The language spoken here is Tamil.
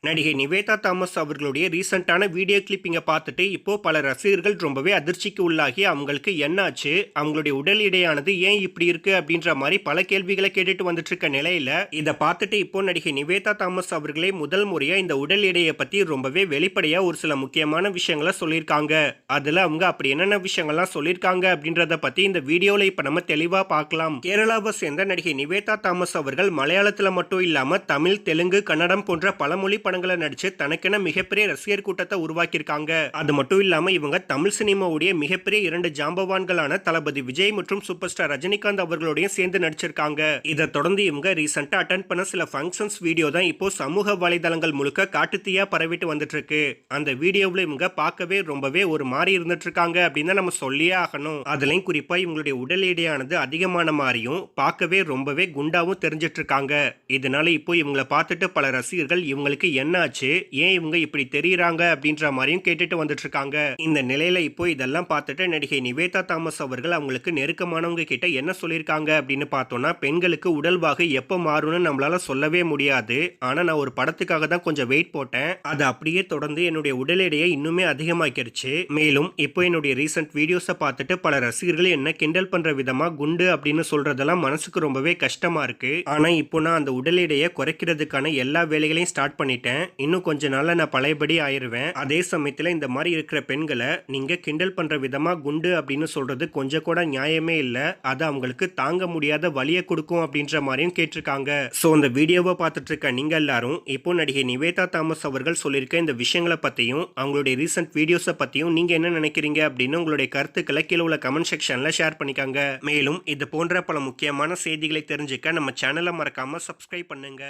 நடிகை நிவேதா தாமஸ் அவர்களுடைய ரீசெண்டான வீடியோ கிளிப்பிங்க பார்த்துட்டு இப்போ பல ரசிகர்கள் ரொம்பவே அதிர்ச்சிக்கு உள்ளாகி அவங்களுக்கு என்னாச்சு, அவங்களுடைய உடல் எடையானது ஏன் இப்படி இருக்கு அப்படின்ற மாதிரி பல கேள்விகளை கேட்டுட்டு வந்துட்டு இருக்க நிலையில இதை பார்த்துட்டு இப்போ நடிகை நிவேதா தாமஸ் அவர்களே முதல் முறையா இந்த உடல் எடையை பத்தி ரொம்பவே வெளிப்படையா ஒரு சில முக்கியமான விஷயங்களை சொல்லியிருக்காங்க. அதுல அவங்க அப்படி என்னென்ன விஷயங்கள்லாம் சொல்லியிருக்காங்க அப்படின்றத பத்தி இந்த வீடியோல இப்ப நம்ம தெளிவா பார்க்கலாம். கேரளாவை சேர்ந்த நடிகை நிவேதா தாமஸ் அவர்கள் மலையாளத்துல மட்டும் இல்லாம தமிழ், தெலுங்கு, கன்னடம் போன்ற பல மொழி படங்களை நடிச்சு தனக்கென மிகப்பெரிய ரசிகர் கூட்டத்தை உருவாக்கியிருக்காங்க. அது மட்டும் இல்லாம இவங்க தமிழ் சினிமாவுடைய மிகப்பெரிய 2 ஜாம்பவான்களான தளபதி விஜய் மற்றும் சூப்பர் ஸ்டார் ரஜினிகாந்த் அவர்களோட சேர்ந்து நடிச்சிருக்காங்க. இதை தொடர்ந்து இவங்க ரீசெண்டா அட்டென்ட் பண்ண சில ஃபங்க்ஷன்ஸ் வீடியோ தான் இப்போ சமூக வலைதளங்கள் முழுக்க காட்டுத்தீயா பரவிட்டு வந்துட்டு இருக்கு. அந்த வீடியோவில் இவங்க பார்க்கவே ரொம்பவே ஒரு மாதிரி இருந்துட்டு இருக்காங்க அப்படின்னு நம்ம சொல்லியே ஆகணும். அதுலயும் குறிப்பா இவங்களுடைய உடல் எடையானது அதிகமான மாதிரியும் பார்க்கவே ரொம்பவே குண்டாவும் தெரிஞ்சிட்டு இருக்காங்க. இதனால இப்போ இவங்களை பார்த்துட்டு பல ரசிகர்கள் இவங்களுக்கு என்னாச்சு, ஏன் இவங்க இப்படி தெரியுறாங்க அப்படின்ற மாதிரியும் கேட்டுட்டு வந்துட்டு இருக்காங்க. இந்த நிலையில இப்போ இதெல்லாம் பார்த்துட்டு நடிகை நிவேதா தாமஸ் அவர்கள் அவங்களுக்கு நெருக்கமானவங்க கிட்ட என்ன சொல்லியிருக்காங்க அப்படின்னு பார்த்தோம்னா, பெண்களுக்கு உடல்வாகு எப்போ மாறும்னு நம்மளால சொல்லவே முடியாது. ஆனா நான் ஒரு படத்துக்காக தான் கொஞ்சம் வெயிட் போட்டேன். அது அப்படியே தொடர்ந்து என்னுடைய உடல் எடையை இன்னுமே அதிகமாக்கிருச்சு. மேலும் இப்போ என்னுடைய ரீசெண்ட் வீடியோஸை பார்த்துட்டு பல ரசிகர்கள் என்ன கிண்டல் பண்ற விதமா குண்டு அப்படின்னு சொல்றதெல்லாம் மனசுக்கு ரொம்பவே கஷ்டமா இருக்கு. ஆனா இப்போ நான் அந்த உடல் எடையை குறைக்கிறதுக்கான எல்லா வேலைகளையும் ஸ்டார்ட் பண்ணிட்டேன். இன்னும் கொஞ்ச நாள்ல நான் பழையபடி ஆயிருவேன். அதே சமயத்துல இந்த மாதிரி இருக்கிற பெண்களை நீங்க கிண்டல் பண்ற விதமா குண்டு அப்படின்னு சொல்றது கொஞ்சம் கூட நியாயமே இல்ல. அது அவங்களுக்கு தாங்க முடியாத வலியை கொடுக்கும் அப்படின்ற மாதிரியும் கேட்டிருக்காங்க. சோ இந்த வீடியோவை பார்த்துட்டு இருக்க நீங்க எல்லாரும் இப்போ நடிகை நிவேதா தாமஸ் அவர்கள் சொல்லியிருக்க இந்த விஷயங்களை பத்தியும் அவங்களுடைய ரீசெண்ட் வீடியோஸை பத்தியும் நீங்க என்ன நினைக்கிறீங்க அப்படின்னு உங்களுடைய கருத்துக்களை கீழே உள்ள கமெண்ட் செக்ஷன்ல ஷேர் பண்ணிக்காங்க. மேலும் இது போன்ற பல முக்கியமான செய்திகளை தெரிஞ்சுக்க நம்ம சேனலை மறக்காம சப்ஸ்கிரைப் பண்ணுங்க.